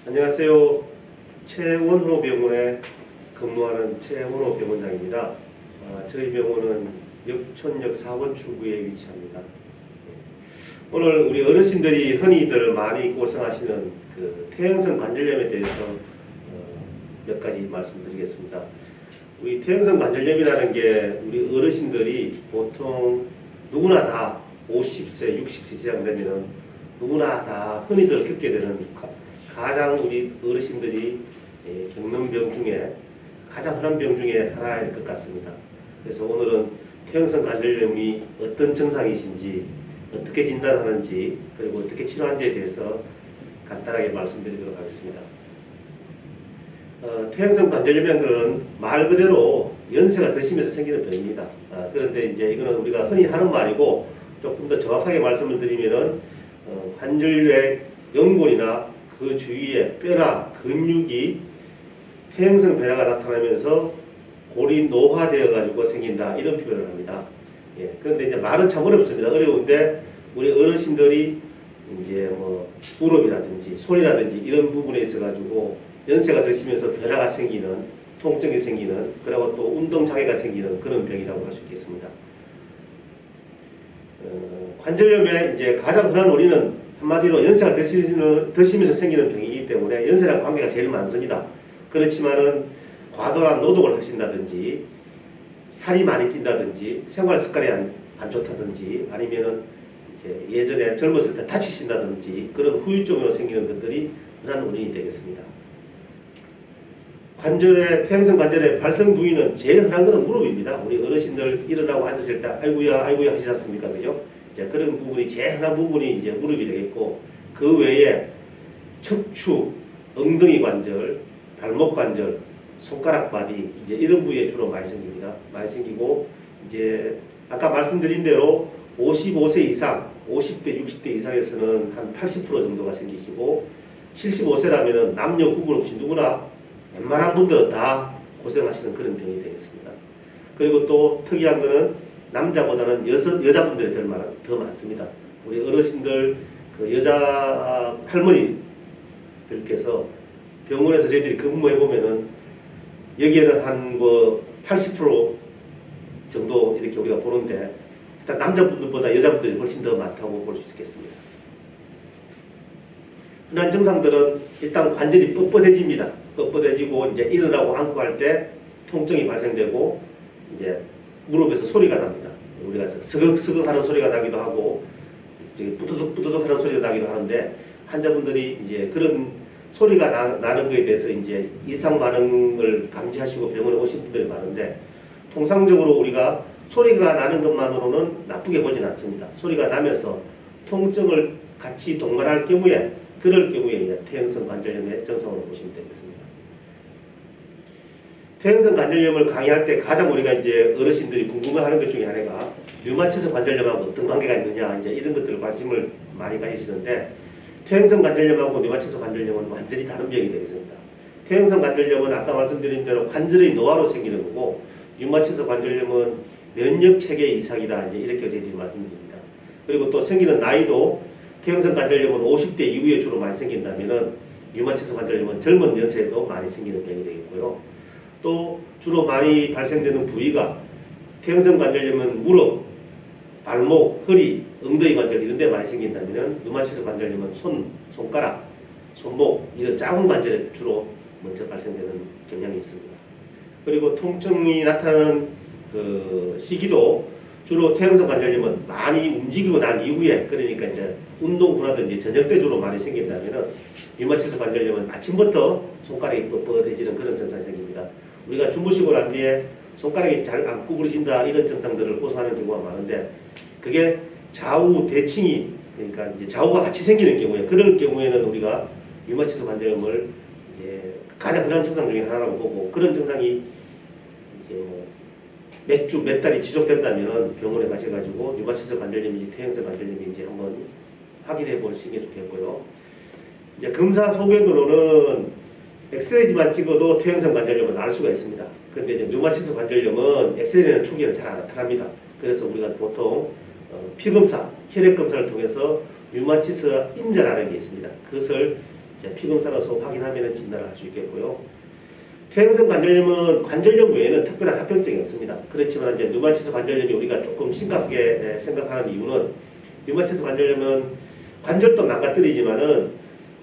안녕하세요. 최원호 병원에 근무하는 최원호 병원장입니다. 저희 병원은 역촌역 4번 출구에 위치합니다. 오늘 우리 어르신들이 흔히들 많이 고생하시는 그 퇴행성 관절염에 대해서 몇 가지 말씀드리겠습니다. 우리 퇴행성 관절염이라는 게 우리 어르신들이 보통 누구나 다 50세, 60세 시작 되면은 누구나 다 흔히들 겪게 되는 가장 우리 어르신들이 겪는 병 중에 가장 흔한 병 중에 하나일 것 같습니다. 그래서 오늘은 퇴행성 관절염이 어떤 증상이신지, 어떻게 진단하는지, 그리고 어떻게 치료하는지에 대해서 간단하게 말씀드리도록 하겠습니다. 퇴행성 관절염이라는 것은 말 그대로 연세가 드시면서 생기는 병입니다. 그런데 이제 이거는 우리가 흔히 하는 말이고, 조금 더 정확하게 말씀을 드리면은 관절의 연골이나 그 주위에 뼈나 근육이 퇴행성 변화가 나타나면서 골이 노화되어 가지고 생긴다, 이런 표현을 합니다. 그런데 이제 말은 참 어렵습니다. 어려운데 우리 어르신들이 이제 뭐 무릎이라든지 손이라든지 이런 부분에 있어 가지고 연세가 드시면서 변화가 생기는, 통증이 생기는, 그리고 또 운동 장애가 생기는 그런 병이라고 할 수 있겠습니다. 관절염의 이제 가장 흔한 원인은 한마디로 연세가 드시면서 생기는 병이기 때문에 연세랑 관계가 제일 많습니다. 그렇지만은 과도한 노동을 하신다든지, 살이 많이 찐다든지, 생활 습관이 안 좋다든지, 아니면은 이제 예전에 젊었을 때 다치신다든지 그런 후유증으로 생기는 것들이 흔한 원인이 되겠습니다. 퇴행성 관절의 발생 부위는 제일 흔한 것은 무릎입니다. 우리 어르신들 일어나고 앉으실 때 아이고야 아이고야 하시지 않습니까? 그죠? 그런 부분이 제일 흔한 부분이 이제 무릎이 되겠고, 그 외에 척추, 엉덩이 관절, 발목 관절, 손가락 바디, 이제 이런 부위에 주로 많이 생깁니다. 많이 생기고, 이제 아까 말씀드린 대로 55세 이상, 50대, 60대 이상에서는 한 80% 정도가 생기시고, 75세라면은 남녀 구분 없이 누구나 웬만한 분들은 다 고생하시는 그런 병이 되겠습니다. 그리고 또 특이한 거는 남자보다는 여자분들이 더 많습니다. 우리 어르신들, 그 여자 할머니들께서 병원에서 저희들이 근무해보면은 여기에는 한 뭐 80% 정도 이렇게 우리가 보는데, 일단 남자분들보다 여자분들이 훨씬 더 많다고 볼 수 있겠습니다. 흔한 증상들은 일단 관절이 뻣뻣해집니다. 뻣뻣해지고 이제 일어나고 앉고 할 때 통증이 발생되고, 이제 무릎에서 소리가 납니다. 우리가 스걱스걱 하는 소리가 나기도 하고, 뿌드득 뿌드득 하는 소리가 나기도 하는데, 환자분들이 이제 그런 소리가 나는 것에 대해서 이제 이상 반응을 감지하시고 병원에 오신 분들이 많은데, 통상적으로 우리가 소리가 나는 것만으로는 나쁘게 보진 않습니다. 소리가 나면서 통증을 같이 동반할 경우에, 그럴 경우에 이제 퇴행성 관절염의 증상으로 보시면 되겠습니다. 퇴행성 관절염을 강의할 때 가장 우리가 이제 어르신들이 궁금해하는 것 중에 하나가 류마티스 관절염하고 어떤 관계가 있느냐, 이제 이런 것들을 관심을 많이 가지시는데, 퇴행성 관절염하고 류마티스 관절염은 완전히 다른 병이 되겠습니다. 퇴행성 관절염은 아까 말씀드린 대로 관절의 노화로 생기는 거고, 류마티스 관절염은 면역 체계 이상이다, 이제 이렇게 저희들이 말씀드립니다. 그리고 또 생기는 나이도 퇴행성 관절염은 50대 이후에 주로 많이 생긴다면은 류마티스 관절염은 젊은 연세에도 많이 생기는 병이 되겠고요. 또 주로 많이 발생되는 부위가 퇴행성 관절염은 무릎, 발목, 허리, 엉덩이 관절 이런 데 많이 생긴다면 류마티스 관절염은 손가락, 손목 이런 작은 관절에 주로 먼저 발생되는 경향이 있습니다. 그리고 통증이 나타나는 그 시기도 주로 퇴행성 관절염은 많이 움직이고 난 이후에, 그러니까 이제 운동 후라든지 저녁 때 주로 많이 생긴다면은 류마티스 관절염은 아침부터 손가락이 뻣뻣해지는 그런 증상이 생깁니다. 우리가 주무시고 난 뒤에 손가락이 잘 안 구부러진다, 이런 증상들을 호소하는 경우가 많은데, 그게 좌우 대칭이, 그러니까 이제 좌우가 같이 생기는 경우에, 그럴 경우에는 우리가 류마티스 관절염을 이제 가장 흔한 증상 중에 하나라고 보고, 그런 증상이 이제 몇 주, 몇 달이 지속된다면 병원에 가셔가지고 류마티스 관절염인지 퇴행성 관절염인지 한번 확인해 보시는 게 좋겠고요. 이제 검사 소견으로는 엑스레이지만 찍어도 퇴행성 관절염을 알 수가 있습니다. 그런데 이제 류마티스 관절염은 엑스레이는 초기에는 잘 안 나타납니다. 그래서 우리가 보통 피검사, 혈액 검사를 통해서 류마티스 인자라는 게 있습니다. 그것을 이제 피검사로서 확인하면 진단을 할 수 있겠고요. 퇴행성 관절염은 관절염 외에는 특별한 합병증이 없습니다. 그렇지만 이제 류마티스 관절염이 우리가 조금 심각하게 생각하는 이유는 류마티스 관절염은 관절도 망가뜨리지만은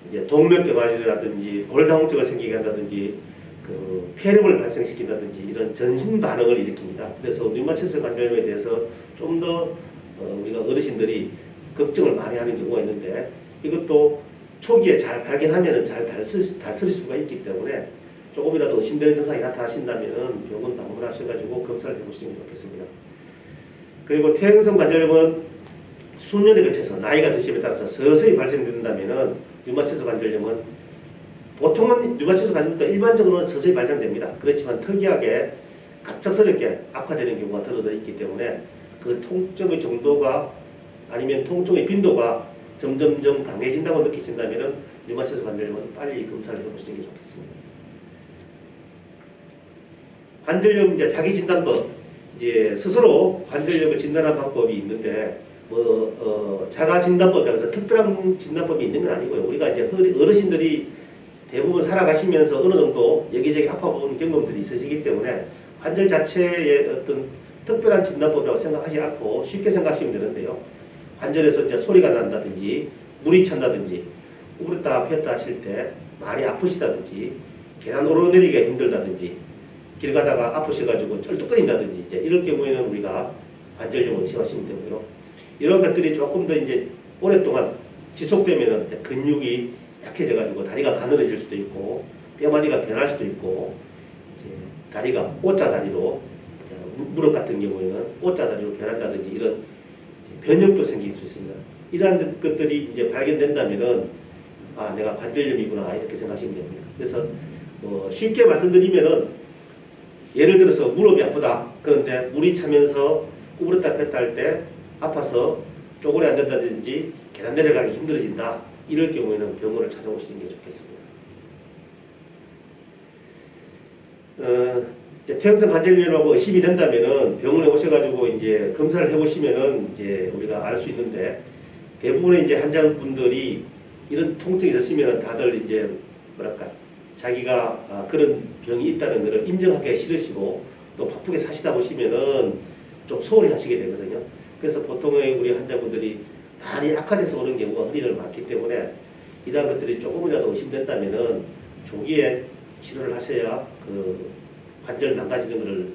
이제 동맥경화질이라든지 골다공증을 생기게 한다든지 그 폐렴을 발생시킨다든지 이런 전신 반응을 일으킵니다. 그래서 류마티스 관절염에 대해서 좀 더 우리가 어르신들이 걱정을 많이 하는 경우가 있는데 이것도 초기에 잘 발견하면 잘 다스릴 수가 있기 때문에 조금이라도 의심되는 증상이 나타나신다면 병원 방문하셔가지고 검사를 해보시는 게 좋겠습니다. 그리고 퇴행성 관절염은 수년에 걸쳐서 나이가 드심에 따라서 서서히 발생된다면 류마티스 관절염은 보통은 류마티스 관절염도 일반적으로는 서서히 발생됩니다. 그렇지만 특이하게 갑작스럽게 악화되는 경우가 드러나 있기 때문에 그 통증의 정도가 아니면 통증의 빈도가 점점점 강해진다고 느끼신다면 류마티스 관절염은 빨리 검사를 해보시는 게 좋겠습니다. 관절염 이제 자기 진단법 이제 스스로 관절염을 진단하는 방법이 있는데 자가 진단법이라고 해서 특별한 진단법이 있는 건 아니고요. 우리가 이제 어르신들이 대부분 살아가시면서 어느 정도 여기저기 아파보는 경험들이 있으시기 때문에 관절 자체의 어떤 특별한 진단법이라고 생각하지 않고 쉽게 생각하시면 되는데요. 관절에서 이제 소리가 난다든지 물이 찬다든지 구부렸다 폈다 하실 때 많이 아프시다든지 계단 오르내리기가 힘들다든지 길 가다가 아프셔가지고 쩔뚝거린다든지 이제 이럴 경우에는 우리가 관절염을 의심하시면 되고요. 이런 것들이 조금 더 이제 오랫동안 지속되면은 이제 근육이 약해져가지고 다리가 가늘어질 수도 있고 뼈마디가 변할 수도 있고 이제 다리가 O자 다리로 무릎 같은 경우에는 O자 다리로 변한다든지 이런 변형도 생길 수 있습니다. 이러한 것들이 이제 발견된다면은 아 내가 관절염이구나 이렇게 생각하시면 됩니다. 그래서 쉽게 말씀드리면은 예를 들어서 무릎이 아프다. 그런데 물이 차면서 구부렸다 폈다 할 때 아파서 쪼그려 앉는다든지 계단 내려가기 힘들어진다. 이럴 경우에는 병원을 찾아오시는 게 좋겠습니다. 퇴행성 관절염하고 의심이 된다면은 병원에 오셔가지고 이제 검사를 해보시면은 이제 우리가 알 수 있는데 대부분의 이제 환자분들이 이런 통증이 있으시면은 다들 이제 뭐랄까 자기가 그런 병이 있다는 것을 인정하기 싫으시고 또 바쁘게 사시다 보시면은 좀 소홀히 하시게 되거든요. 그래서 보통의 우리 환자분들이 많이 악화돼서 오는 경우가 흔히들 많기 때문에 이러한 것들이 조금이라도 의심된다면은 조기에 치료를 하셔야 그 관절 망가지는 것을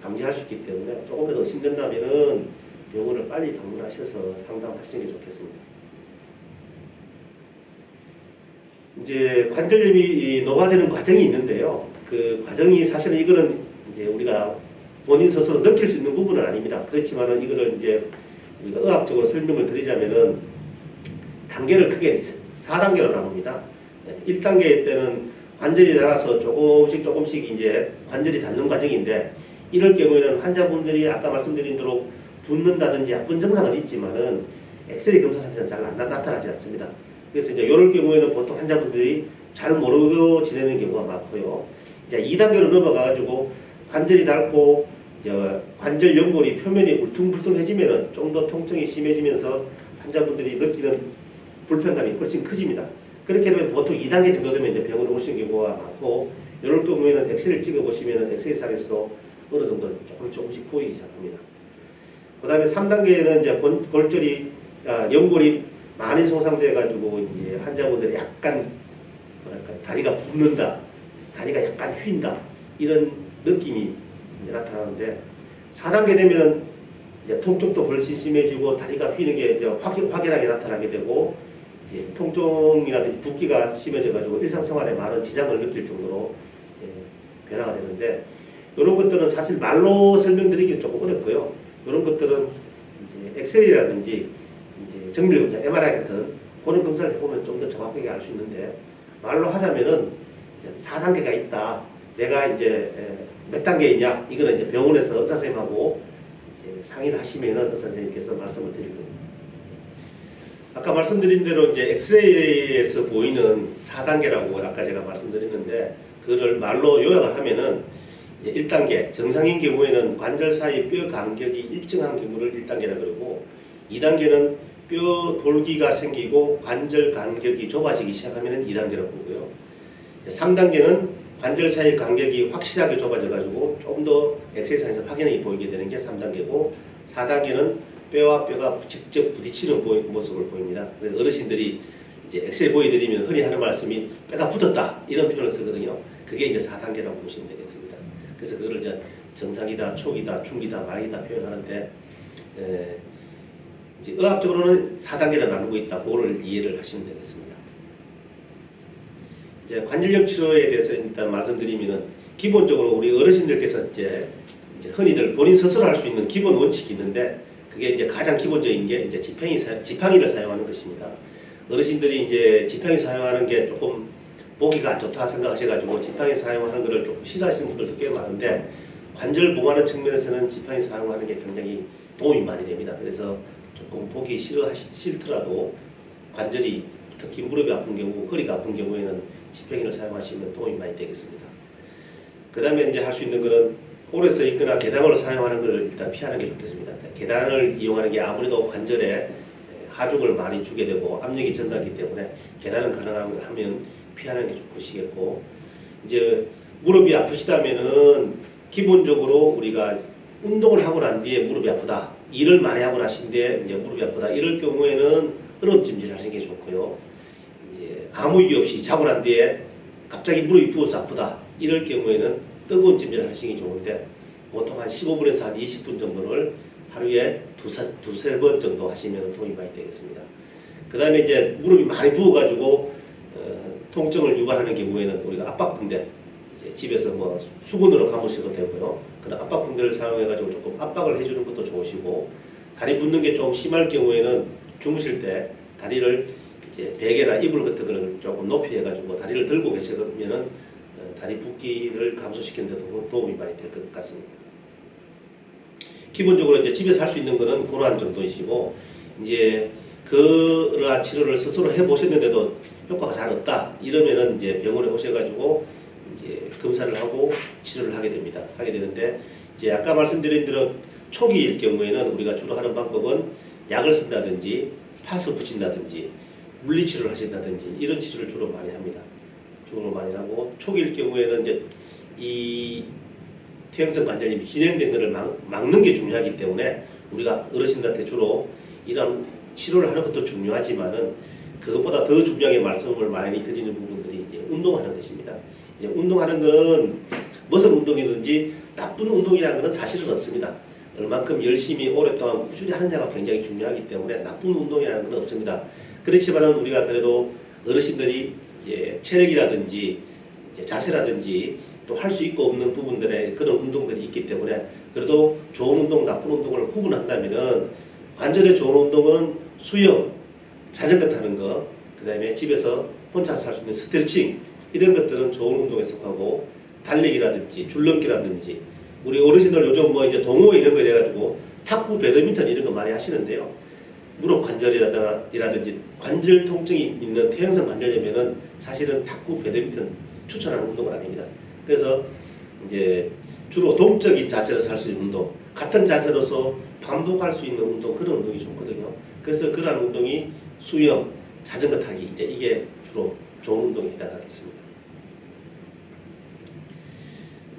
방지할 수 있기 때문에 조금이라도 의심된다면은 병원을 빨리 방문하셔서 상담하시는 게 좋겠습니다. 이제 관절염이 노화되는 과정이 있는데요. 그 과정이 사실은 이거는 이제 우리가 본인 스스로 느낄 수 있는 부분은 아닙니다. 그렇지만은 이거를 이제 우리가 의학적으로 설명을 드리자면은 단계를 크게 4단계로 나눕니다. 1단계 때는 관절이 닳아서 조금씩 이제 관절이 닳는 과정인데 이럴 경우에는 환자분들이 아까 말씀드린 대로 붓는다든지 아픈 증상은 있지만은 엑스레이 검사상에서는 잘 나타나지 않습니다. 그래서 이제 이럴 경우에는 보통 환자분들이 잘 모르고 지내는 경우가 많고요. 이제 2단계로 넘어가가지고 관절이 닳고 관절 연골이 표면이 울퉁불퉁해지면은 좀 더 통증이 심해지면서 환자분들이 느끼는 불편감이 훨씬 커집니다. 그렇게 되면 보통 2단계 정도 되면 이제 병원에 오시는 경우가 많고 이럴 경우에는 엑스레이를 찍어보시면은 엑스레이상에서도 어느 정도 조금씩 보이기 시작합니다. 그 다음에 3단계에는 이제 골절이 연골이 많이 손상돼 가지고 이제 환자분들이 약간 뭐랄까 다리가 붓는다, 다리가 약간 휜다 이런 느낌이 나타나는데 4단계 되면은 이제 통증도 훨씬 심해지고 다리가 휘는 게 이제 확연하게 나타나게 되고 이제 통증이라든지 붓기가 심해져 가지고 일상생활에 많은 지장을 느낄 정도로 이제 변화가 되는데 이런 것들은 사실 말로 설명드리기는 조금 어렵고요. 이런 것들은 이제 엑스레이라든지 이제 정밀검사, MRI 같은 그런 검사를 해보면 좀 더 정확하게 알 수 있는데 말로 하자면은 이제 4단계가 있다. 내가 이제 몇 단계에 있냐? 이거는 이제 병원에서 의사 선생님하고 이제 상의를 하시면은 의사 선생님께서 말씀을 드릴 겁니다. 아까 말씀드린 대로 이제 엑스레이에서 보이는 4단계라고 아까 제가 말씀드렸는데 그거를 말로 요약을 하면은 이제 1단계 정상인 경우에는 관절 사이 뼈 간격이 일정한 경우를 1단계라 그러고 2단계는 뼈 돌기가 생기고 관절 간격이 좁아지기 시작하면 2단계라고 보고요. 3단계는 관절 사이 간격이 확실하게 좁아져 가지고 좀 더 엑스레이상에서 확연히 보이게 되는 게 3단계고, 4단계는 뼈와 뼈가 직접 부딪히는 모습을 보입니다. 그래서 어르신들이 이제 엑스레이 보여드리면 흔히 하는 말씀이 뼈가 붙었다 이런 표현을 쓰거든요. 그게 이제 4단계라고 보시면 되겠습니다. 그래서 그거를 이제 정상이다, 초기다, 중기다, 말기다 표현하는데, 이제 의학적으로는 4단계를 나누고 있다. 그거를 이해를 하시면 되겠습니다. 이제 관절염 치료에 대해서 일단 말씀드리면은, 기본적으로 우리 어르신들께서 이제 흔히들 본인 스스로 할 수 있는 기본 원칙이 있는데, 그게 이제 가장 기본적인 게 이제 지팡이를 사용하는 것입니다. 어르신들이 이제 지팡이 사용하는 게 조금 보기가 안 좋다 생각하셔가지고 지팡이 사용하는 것을 조금 싫어하시는 분들도 꽤 많은데, 관절 보호하는 측면에서는 지팡이 사용하는 게 굉장히 도움이 많이 됩니다. 그래서 조금 보기 싫더라도 관절이, 특히 무릎이 아픈 경우, 허리가 아픈 경우에는 지팡이를 사용하시면 도움이 많이 되겠습니다. 그 다음에 이제 할 수 있는 것은 오래 서 있거나 계단을 사용하는 것을 일단 피하는 게 좋겠습니다. 계단을 이용하는 게 아무래도 관절에 하중을 많이 주게 되고 압력이 증가하기 때문에 계단은 가능하면 피하는 게 좋으시겠고, 이제 무릎이 아프시다면은 기본적으로 우리가 운동을 하고 난 뒤에 무릎이 아프다, 일을 많이 하고 나신 뒤에 이제 무릎이 아프다 이럴 경우에는 얼음찜질 하시는 게 좋고요. 이제 아무 이유 없이 자고 난 뒤에 갑자기 무릎이 부어서 아프다 이럴 경우에는 뜨거운 찜질을 하시는 게 좋은데, 보통 한 15분에서 한 20분 정도를 하루에 두세 번 정도 하시면 도움이 많이 되겠습니다. 그 다음에 이제 무릎이 많이 부어가지고 통증을 유발하는 경우에는 우리가 압박붕대, 이제 집에서 뭐 수건으로 감으셔도 되고요. 그런 압박붕대를 사용해가지고 조금 압박을 해주는 것도 좋으시고, 다리 붓는 게 좀 심할 경우에는 주무실 때 다리를 이제 베개나 이불 같은 거를 조금 높이 해가지고 다리를 들고 계시면은 다리 붓기를 감소시키는 데도 도움이 많이 될 것 같습니다. 기본적으로 이제 집에서 할 수 있는 거는 그러한 정도이시고, 이제 그러한 치료를 스스로 해보셨는데도 효과가 잘 없다 이러면은 이제 병원에 오셔가지고 이제 검사를 하고 치료를 하게 됩니다. 하게 되는데, 이제 아까 말씀드린 대로 초기일 경우에는 우리가 주로 하는 방법은 약을 쓴다든지 팥을 붙인다든지 물리치료를 하신다든지 이런 치료를 주로 많이 합니다. 주로 많이 하고, 초기일 경우에는 이제 이 퇴행성 관절염이 진행된 것을 막는 게 중요하기 때문에 우리가 어르신들한테 주로 이런 치료를 하는 것도 중요하지만은, 그것보다 더 중요하게 말씀을 많이 드리는 부분들이 이제 운동하는 것입니다. 이제 운동하는 건 무슨 운동이든지 나쁜 운동이라는 것은 사실은 없습니다. 얼만큼 열심히 오랫동안 꾸준히 하느냐가 굉장히 중요하기 때문에 나쁜 운동이라는 건 없습니다. 그렇지만은 우리가 그래도 어르신들이 이제 체력이라든지 이제 자세라든지 또 할 수 있고 없는 부분들의 그런 운동들이 있기 때문에, 그래도 좋은 운동, 나쁜 운동을 구분한다면은 관절에 좋은 운동은 수영, 자전거 타는 거, 그 다음에 집에서 혼자서 할 수 있는 스트레칭 이런 것들은 좋은 운동에 속하고, 달리기라든지 줄넘기라든지, 우리 어르신들 요즘 뭐 이제 동호 이런 거 이래가지고 탁구, 배드민턴 이런 거 많이 하시는데요. 무릎 관절이라든지 관절 통증이 있는 퇴행성 관절염에는 사실은 탁구, 배드민턴 추천하는 운동은 아닙니다. 그래서 이제 주로 동적인 자세로서 할 수 있는 운동, 같은 자세로서 반복할 수 있는 운동, 그런 운동이 좋거든요. 그래서 그러한 운동이 수영, 자전거 타기, 이제 이게 주로 좋은 운동에 해당하겠습니다.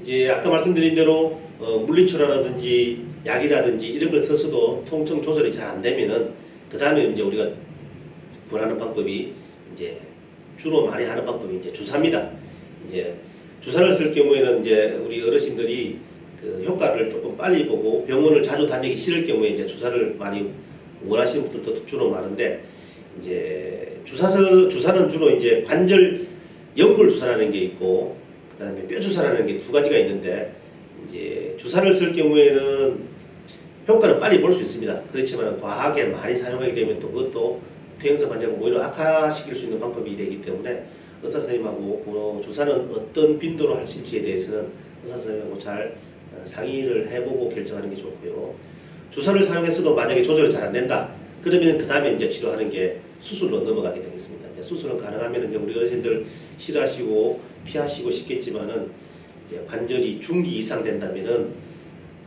이제 아까 말씀드린 대로 물리치료라든지 약이라든지 이런 걸 써서도 통증 조절이 잘 안 되면은, 그 다음에 이제 우리가 권하는 방법이, 이제 주로 많이 하는 방법이 이제 주사입니다. 이제 주사를 쓸 경우에는 이제 우리 어르신들이 그 효과를 조금 빨리 보고 병원을 자주 다니기 싫을 경우에 이제 주사를 많이 원하시는 분들도 주로 많은데, 이제 주사는 주로 이제 관절 연골 주사라는 게 있고, 그 다음에 뼈 주사라는 게 두 가지가 있는데, 이제 주사를 쓸 경우에는 효과는 빨리 볼 수 있습니다. 그렇지만 과하게 많이 사용하게 되면 또 그것도 퇴행성 관절을 오히려 악화시킬 수 있는 방법이 되기 때문에, 의사 선생님하고 주사는 어떤 빈도로 하실지에 대해서는 의사 선생님하고 잘 상의를 해보고 결정하는 게 좋고요. 주사를 사용해서도 만약에 조절이 잘 안 된다, 그러면 그 다음에 이제 치료하는 게 수술로 넘어가게 되겠습니다. 이제 수술은 가능하면 이제 우리 어르신들 싫어하시고 피하시고 싶겠지만은, 이제 관절이 중기 이상 된다면은,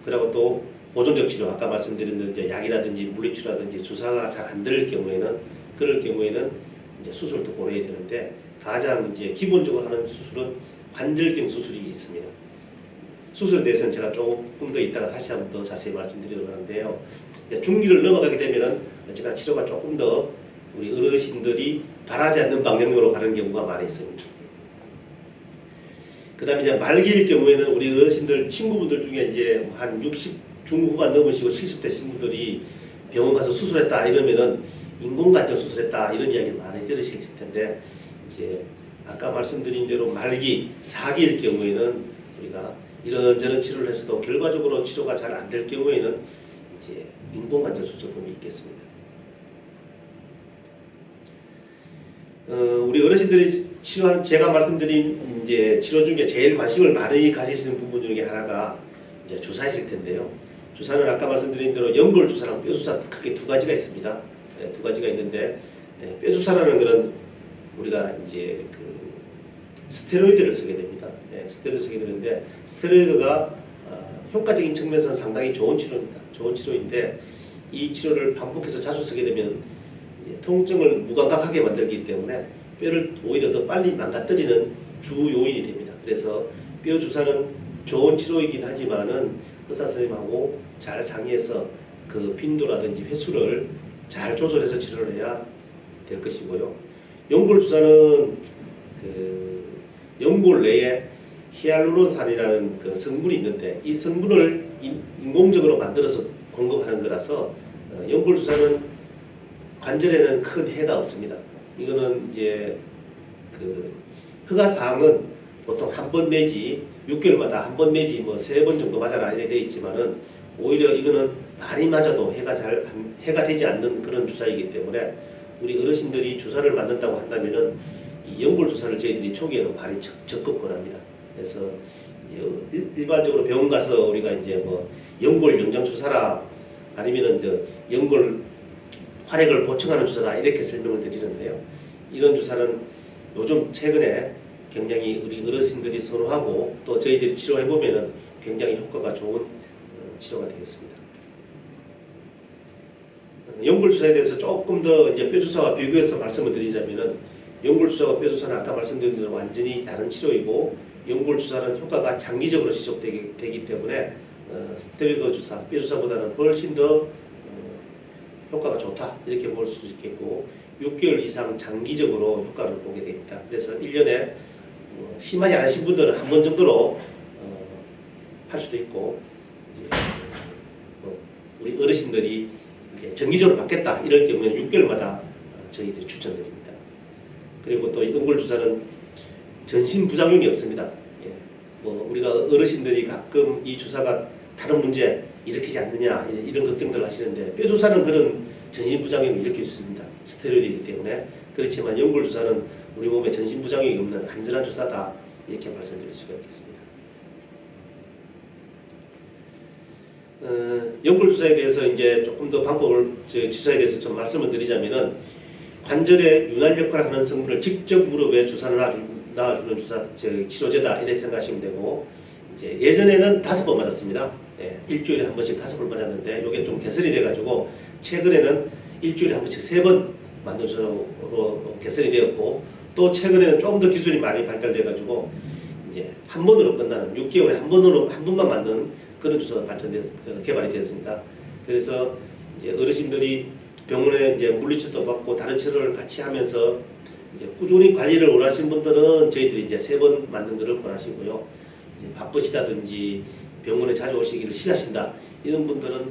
그리고 또 보존적 치료, 아까 말씀드린 이제 약이라든지 물리치료라든지 주사가 잘 안 될 경우에는 그럴 경우에는 이제 수술도 고려해야 되는데 가장 이제 기본적으로 하는 수술은 관절경 수술이 있습니다. 수술에 대해서는 제가 조금 더 이따가 다시 한번 더 자세히 말씀드리도록 하는데요. 중기를 넘어가게 되면은 제가 치료가 조금 더 우리 어르신들이 바라지 않는 방향으로 가는 경우가 많이 있습니다. 그 다음에 이제 말기일 경우에는 우리 어르신들 친구분들 중에 이제 한 60 중후반 넘으시고 70대 신분들이 병원 가서 수술했다 이러면은 인공관절 수술했다 이런 이야기를 많이 들으실 텐데 이제 아까 말씀드린 대로 말기 4기일 경우에는 우리가 이런저런 치료를 해서도 결과적으로 치료가 잘 안 될 경우에는 이제 인공관절 수술법이 있겠습니다. 우리 어르신들이 치료하는 제가 말씀드린 이제 치료 중에 제일 관심을 많이 가지시는 부분 중에 하나가 이제 주사이실 텐데요. 주사는 아까 말씀드린 대로 연골 주사랑 뼈 주사 크게 두 가지가 있습니다. 네, 두 가지가 있는데 뼈 주사라는 것은 우리가 이제 그 스테로이드를 쓰게 됩니다. 네, 스테로이드 쓰게 되는데 스테로이드가 효과적인 측면에서는 상당히 좋은 치료입니다. 좋은 치료인데 이 치료를 반복해서 자주 쓰게 되면 통증을 무감각하게 만들기 때문에 뼈를 오히려 더 빨리 망가뜨리는 주 요인이 됩니다. 그래서 뼈 주사는 좋은 치료이긴 하지만은 의사 선생님하고 잘 상의해서 그 빈도라든지 횟수를 잘 조절해서 치료를 해야 될 것이고요. 연골 주사는 그 연골 내에 히알루론산이라는 그 성분이 있는데 이 성분을 인공적으로 만들어서 공급하는 거라서 연골 주사는 관절에는 큰 해가 없습니다. 이거는 이제 그 허가 사항은 보통 한 번 내지 6개월마다 한 번 내지 뭐 3번 정도 맞아라 이렇게 돼 있지만은 오히려 이거는 많이 맞아도 해가 되지 않는 그런 주사이기 때문에 우리 어르신들이 주사를 맞는다고 한다면은 이 연골 주사를 저희들이 초기에는 많이 적극 권합니다. 그래서 이제 일반적으로 병원 가서 우리가 이제 뭐 연골 영장 주사라 아니면은 이제 연골 활액을 보충하는 주사다 이렇게 설명을 드리는데요. 이런 주사는 요즘 최근에 굉장히 우리 어르신들이 선호하고 또 저희들이 치료해 보면은 굉장히 효과가 좋은 치료가 되겠습니다. 연골 주사에 대해서 조금 더 이제 뼈 주사와 비교해서 말씀을 드리자면은 연골 주사와 뼈 주사는 아까 말씀드린 대로 완전히 다른 치료이고 연골 주사는 효과가 장기적으로 지속되기 때문에 스테로이드 주사, 뼈 주사보다는 훨씬 더 효과가 좋다 이렇게 볼 수 있겠고 6개월 이상 장기적으로 효과를 보게 됩니다. 그래서 1년에 심하지 않으신 분들은 한 번 정도로 할 수도 있고 이제 우리 어르신들이 이렇게 정기적으로 받겠다 이럴 경우에는 6개월마다 저희들이 추천드립니다. 그리고 또 연골 주사는 전신 부작용이 없습니다. 예. 뭐 우리가 어르신들이 가끔 이 주사가 다른 문제 일으키지 않느냐 이런 걱정들 하시는데 뼈 주사는 그런 전신 부작용을 일으킬 수 있습니다. 스테로이드이기 때문에. 그렇지만 연골 주사는 우리 몸에 전신 부작용이 없는 안전한 주사다 이렇게 말씀드릴 수가 있겠습니다. 연골 주사에 대해서 이제 조금 더 방법을 주사에 대해서 좀 말씀을 드리자면은 관절에 윤활 역할을 하는 성분을 직접 무릎에 주사를 놔주는 주사 치료제다 이렇게 생각하시면 되고 이제 예전에는 5번 맞았습니다. 예, 일주일에 한 번씩 5번 맞았는데 이게 좀 개선이 돼가지고 최근에는 일주일에 한 번씩 3번 맞는 주사로 개선이 되었고 또 최근에는 조금 더 기술이 많이 발달돼가지고 이제 한 번으로 끝나는 6개월에 한 번만 맞는 그런 주사가 개발이 되었습니다. 그래서 이제 어르신들이 병원에 이제 물리치료도 받고 다른 치료를 같이 하면서 이제 꾸준히 관리를 원하시는 분들은 저희들이 이제 3번 맞는 것을 권하시고요. 이제 바쁘시다든지 병원에 자주 오시기를 싫어하신다 이런 분들은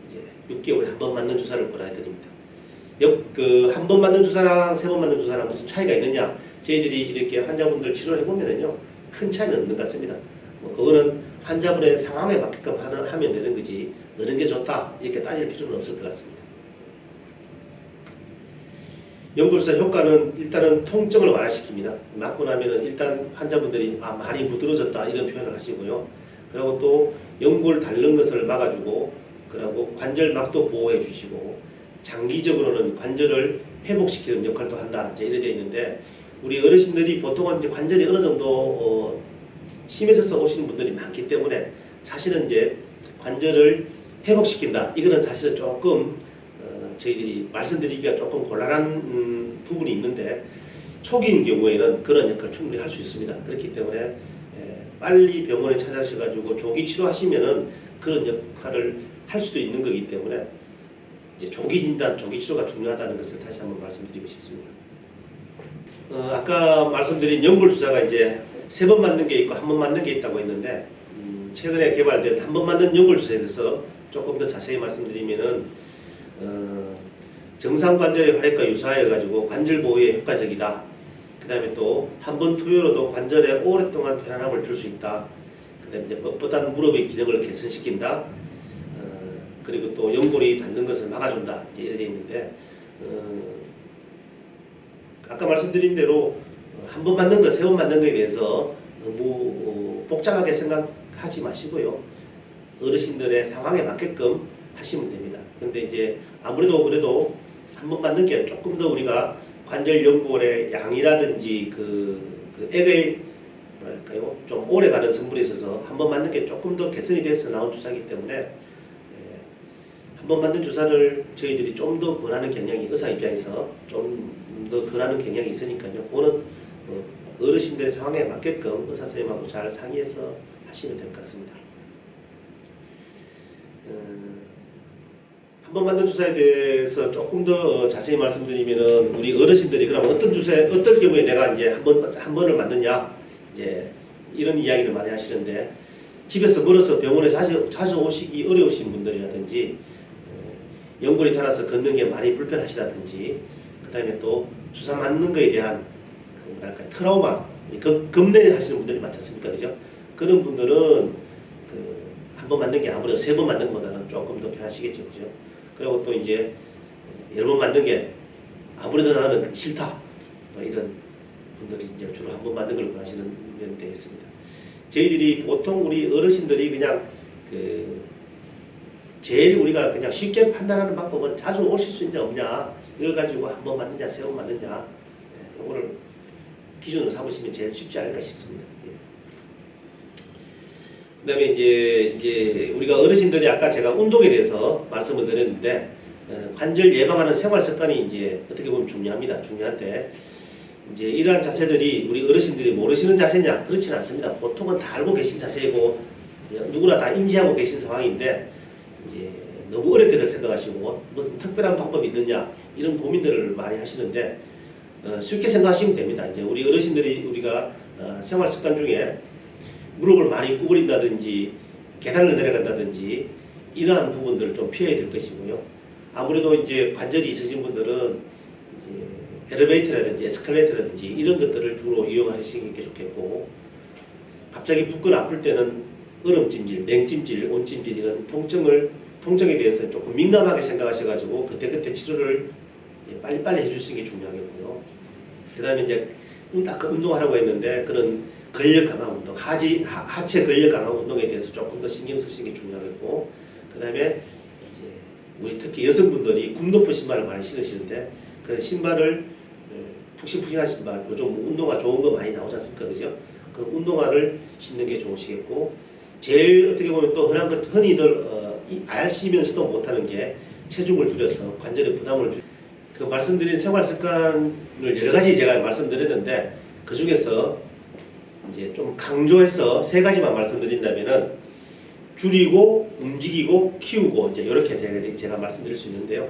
이제 6개월에 한 번 맞는 주사를 권해 드립니다. 한 번 맞는 주사랑 3번 맞는 주사랑 무슨 차이가 있느냐? 저희들이 이렇게 환자분들 치료를 해보면은요 큰 차이는 없는 것 같습니다. 뭐 그거는 환자분의 상황에 맞게끔 하면 되는 거지 어느 게 좋다 이렇게 따질 필요는 없을 것 같습니다. 연골주사 효과는 일단은 통증을 완화시킵니다. 맞고 나면은 일단 환자분들이 많이 부드러워졌다 이런 표현을 하시고요. 그리고 또 연골 닳는 것을 막아주고 그리고 관절막도 보호해 주시고 장기적으로는 관절을 회복시키는 역할도 한다 이제 이렇게 되어 있는데 우리 어르신들이 보통은 이제 관절이 어느 정도 심해져서 오시는 분들이 많기 때문에 사실은 이제 관절을 회복시킨다. 이거는 사실은 조금 저희들이 말씀드리기가 조금 곤란한 부분이 있는데 초기인 경우에는 그런 역할을 충분히 할 수 있습니다. 그렇기 때문에 빨리 병원에 찾아가셔가지고 조기 치료하시면은 그런 역할을 할 수도 있는 거기 때문에 이제 조기 진단, 조기 치료가 중요하다는 것을 다시 한번 말씀드리고 싶습니다. 아까 말씀드린 연골 주사가 이제 3번 맞는 게 있고 1번 맞는 게 있다고 했는데 최근에 개발된 1번 맞는 연골 주사에 대해서 조금 더 자세히 말씀드리면은 정상관절의 활액과 유사해가지고 관절 보호에 효과적이다. 그 다음에 또 한 번 투여로도 관절에 오랫동안 편안함을 줄 수 있다. 그 다음에 이제 뻣뻣한 무릎의 기능을 개선시킨다. 그리고 또 연골이 닿는 것을 막아준다. 이렇게 되어 있는데 아까 말씀드린 대로 한 번 맞는 것, 3번 맞는 것에 대해서 너무 복잡하게 생각하지 마시고요. 어르신들의 상황에 맞게끔 하시면 됩니다. 근데 이제 아무래도 그래도 한 번 맞는 게 조금 더 우리가 관절 연골의 양이라든지 그 액의 뭐랄까요 좀 오래가는 성분에 있어서 한 번 맞는 게 조금 더 개선이 돼서 나온 주사이기 때문에 한 번 맞는 주사를 저희들이 좀 더 권하는 경향이 의사 입장에서 좀 더 권하는 경향이 있으니까요. 그거는 어르신들의 상황에 맞게끔 의사 선생님하고 잘 상의해서 하시면 될 것 같습니다. 한 번 맞는 주사에 대해서 조금 더 자세히 말씀드리면은 우리 어르신들이 그럼 어떤 주사에 어떤 경우에 내가 이제 한 번을 맞느냐 이제 이런 이야기를 많이 하시는데 집에서 멀어서 병원에 자주 오시기 어려우신 분들이라든지 연골이 닳아서 걷는 게 많이 불편하시다든지 그 다음에 또 주사 맞는 거에 대한 그 뭐랄까 트라우마 겁내하시는 분들이 많지 않습니까? 그죠? 그런 분들은 한 번 맞는 게 아무래도 3번 맞는 것보다는 조금 더 편하시겠죠. 그죠? 그리고 또 이제 여러 번 맞는 게 아무래도 나는 싫다. 뭐 이런 분들이 이제 주로 한 번 맞는 걸 권하시는 면이 되겠습니다. 저희들이 보통 우리 어르신들이 그냥 제일 우리가 그냥 쉽게 판단하는 방법은 자주 오실 수 있냐 없냐 이걸 가지고 한 번 맞느냐 3번 맞느냐 이거를 기준으로 삼으시면 제일 쉽지 않을까 싶습니다. 그다음에 이제 우리가 어르신들이 아까 제가 운동에 대해서 말씀을 드렸는데 관절 예방하는 생활 습관이 이제 어떻게 보면 중요합니다. 중요한데 이제 이러한 자세들이 우리 어르신들이 모르시는 자세냐 그렇지는 않습니다. 보통은 다 알고 계신 자세이고 누구나 다 인지하고 계신 상황인데 이제 너무 어렵게들 생각하시고 무슨 특별한 방법이 있느냐 이런 고민들을 많이 하시는데 쉽게 생각하시면 됩니다. 이제 우리 어르신들이 우리가 생활 습관 중에 무릎을 많이 구부린다든지 계단을 내려간다든지 이러한 부분들을 좀 피해야 될 것이고요. 아무래도 이제 관절이 있으신 분들은 이제 엘리베이터라든지 에스컬레이터라든지 이런 것들을 주로 이용하시는 게 좋겠고 갑자기 붓거나 아플 때는 얼음찜질, 냉찜질, 온찜질 이런 통증에 대해서 조금 민감하게 생각하셔가지고 그때그때 치료를 이제 빨리빨리 해주시는 게 중요하겠고요. 그 다음에 이제 아까 운동하라고 했는데 그런 근력 강화 운동, 하체 근력 강화 운동에 대해서 조금 더 신경 쓰시는 게 중요하겠고 그 다음에 이제 우리 특히 여성분들이 굽 높은 신발을 많이 신으시는데 그 신발을 푹신푹신한 신발, 요즘 운동화 좋은 거 많이 나오지 않습니까? 그죠? 그 운동화를 신는 게 좋으시겠고 제일 어떻게 보면 또 흔히들 아시면서도 못하는 게 체중을 줄여서 관절에 부담을 그 말씀드린 생활 습관을 여러 가지 제가 말씀드렸는데 그 중에서 이제 좀 강조해서 3가지만 말씀드린다면은 줄이고 움직이고 키우고 이제 이렇게 제가 말씀드릴 수 있는데요.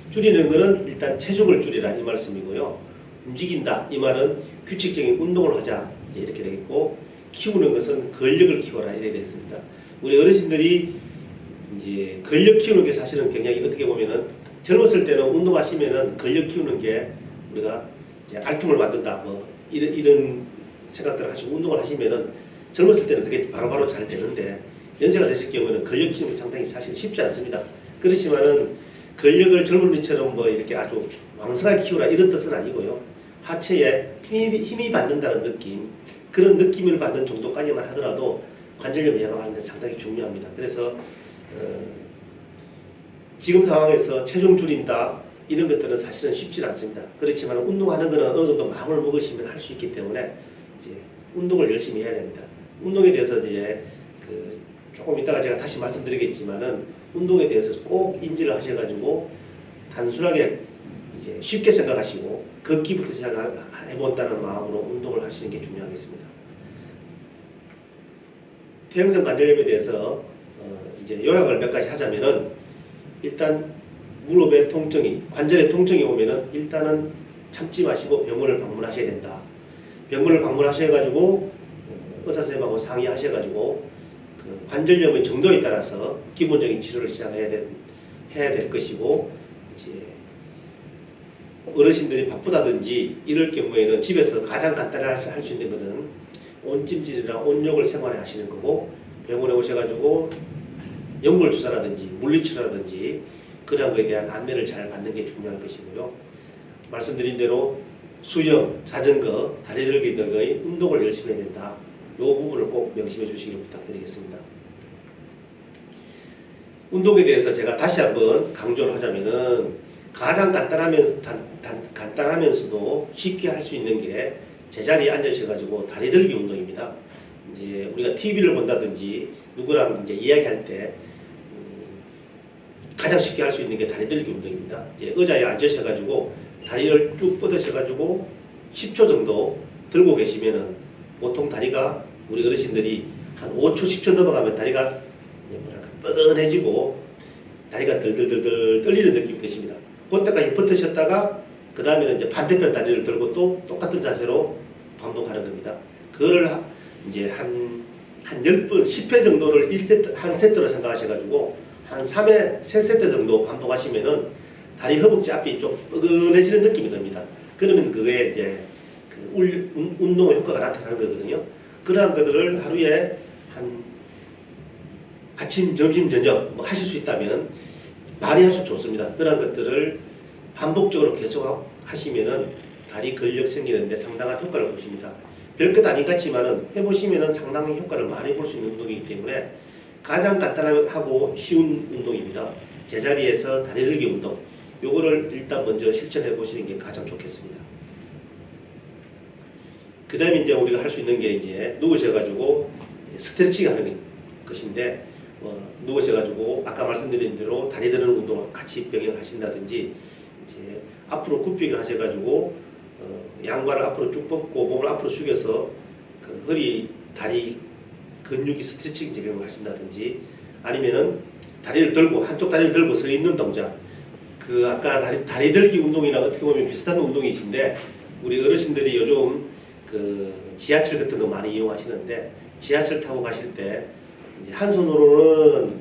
줄이는 거는 일단 체중을 줄이라 이 말씀이고요. 움직인다 이 말은 규칙적인 운동을 하자 이렇게 되겠고 키우는 것은 근력을 키워라 이렇게 되겠습니다. 우리 어르신들이 이제 근력 키우는 게 사실은 굉장히 어떻게 보면은 젊었을 때는 운동하시면은 근력 키우는 게 우리가 이제 알통을 만든다 뭐 이런 생각들을 하시고 운동을 하시면은 젊었을 때는 그게 바로바로 잘 되는데 연세가 되실 경우에는 근력 키우는 게 상당히 사실 쉽지 않습니다. 그렇지만은 근력을 젊은이처럼 뭐 이렇게 아주 왕성하게 키우라 이런 뜻은 아니고요. 하체에 힘이 받는다는 느낌 그런 느낌을 받는 정도까지만 하더라도 관절염 예방하는 데 상당히 중요합니다. 그래서 지금 상황에서 체중 줄인다 이런 것들은 사실은 쉽지 않습니다. 그렇지만 운동하는 것은 어느 정도 마음을 먹으시면 할 수 있기 때문에 이제 운동을 열심히 해야 됩니다. 운동에 대해서 이제 조금 이따가 제가 다시 말씀드리겠지만은 운동에 대해서 꼭 인지를 하셔가지고 단순하게 이제 쉽게 생각하시고 걷기부터 시작해본다는 마음으로 운동을 하시는 게 중요하겠습니다. 퇴행성 관절염에 대해서 이제 요약을 몇 가지 하자면은 일단 무릎에 통증이 관절에 통증이 오면은 일단은 참지 마시고 병원을 방문하셔야 된다. 병원을 방문하셔가지고 의사 선생님하고 상의하셔가지고 그 관절염의 정도에 따라서 기본적인 치료를 시작해야 될 것이고 이제 어르신들이 바쁘다든지 이럴 경우에는 집에서 가장 간단하게 할 수 있는 것은 온찜질이나 온욕을 생활에 하시는 거고 병원에 오셔가지고 연골 주사라든지 물리치료라든지 그런 거에 대한 안내를 잘 받는 게 중요한 것이고요. 말씀드린 대로 수영, 자전거, 다리 들기 등의 운동을 열심히 해야 된다. 이 부분을 꼭 명심해 주시길 부탁드리겠습니다. 운동에 대해서 제가 다시 한번 강조를 하자면은 가장 간단하면서도 쉽게 할 수 있는 게 제자리에 앉으셔가지고 다리 들기 운동입니다. 이제 우리가 TV를 본다든지 누구랑 이제 이야기할 때 가장 쉽게 할 수 있는 게 다리 들기 운동입니다. 이제 의자에 앉으셔가지고 다리를 쭉 뻗으셔가지고 10초 정도 들고 계시면은 보통 다리가 우리 어르신들이 한 5초, 10초 넘어가면 다리가 뭐랄까 뻐근해지고 다리가 덜덜덜 떨리는 느낌이 드십니다. 그때까지 버티셨다가 그 다음에는 이제 반대편 다리를 들고 또 똑같은 자세로 반복하는 겁니다. 그거를 이제 한 10번, 10회 정도를 한 세트로 생각하셔가지고 한 3회, 3세트 정도 반복하시면은 다리 허벅지 앞이 좀 뻐근해지는 느낌이 듭니다. 그러면 그게 이제 그 운동의 효과가 나타나는 거거든요. 그러한 것들을 하루에 한 아침, 점심, 저녁 뭐 하실 수 있다면 많이 할수록 좋습니다. 그러한 것들을 반복적으로 계속 하시면은 다리 근력 생기는데 상당한 효과를 보십니다. 별것 아닌 것 같지만은 해보시면은 상당히 효과를 많이 볼 수 있는 운동이기 때문에 가장 간단하고 쉬운 운동입니다. 제자리에서 다리 들기 운동. 요거를 일단 먼저 실천해 보시는 게 가장 좋겠습니다. 그 다음에 이제 우리가 할 수 있는 게 이제 누우셔가지고 스트레칭 하는 것인데, 누우셔가지고 아까 말씀드린 대로 다리 드는 운동을 같이 병행하신다든지, 이제 앞으로 굽히기를 하셔가지고 양발을 앞으로 쭉 뻗고 몸을 앞으로 숙여서 그 허리, 다리 근육이 스트레칭 적용을 하신다든지, 아니면은 다리를 들고 한쪽 다리를 들고 서 있는 동작. 그 아까 다리 들기 운동이랑 어떻게 보면 비슷한 운동이신데, 우리 어르신들이 요즘 그 지하철 같은 거 많이 이용하시는데, 지하철 타고 가실 때 이제 한 손으로는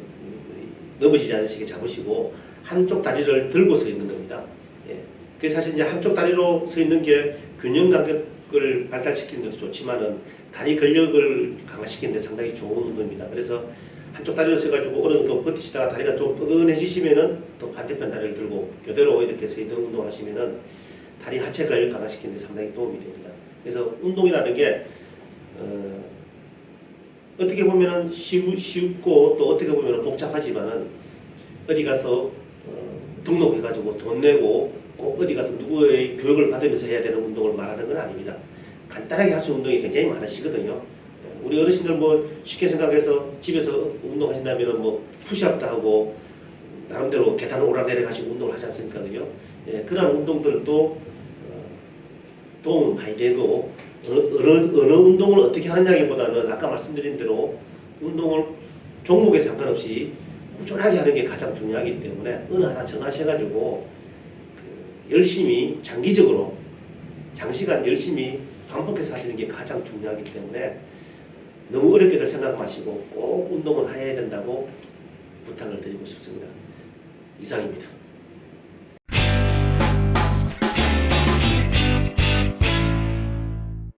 넘어지지 않으시게 잡으시고 한쪽 다리를 들고 서 있는 겁니다. 예. 그래서 사실 이제 한쪽 다리로 서 있는 게 균형 감각을 발달시키는 데도 좋지만은 다리 근력을 강화시키는 데 상당히 좋은 운동입니다. 그래서 한쪽 다리를 써가지고 어느 정도 버티시다가 다리가 좀 뻐근해지시면은 또 반대편 다리를 들고 교대로 이렇게 서 있는 운동을 하시면은 다리 하체 근력 강화시키는 데 상당히 도움이 됩니다. 그래서 운동이라는 게 어떻게 보면은 쉽고 또 어떻게 보면은 복잡하지만은 어디 가서 등록해가지고 돈 내고 꼭 어디 가서 누구의 교육을 받으면서 해야 되는 운동을 말하는 건 아닙니다. 간단하게 할 수 있는 운동이 굉장히 많으시거든요. 우리 어르신들 뭐 쉽게 생각해서 집에서 운동하신다면은 뭐 푸시업도 하고 나름대로 계단 오르내려 가시고 운동을 하지 않습니까? 그죠? 예, 그런 운동들도 도움 많이 되고, 어느 운동을 어떻게 하느냐기보다는 아까 말씀드린 대로 운동을 종목에 상관없이 꾸준하게 하는 게 가장 중요하기 때문에 어느 하나 정하셔가지고 열심히 장기적으로 장시간 열심히 반복해서 하시는 게 가장 중요하기 때문에 너무 어렵게들 생각 마시고 꼭 운동을 해야 된다고 부탁을 드리고 싶습니다. 이상입니다.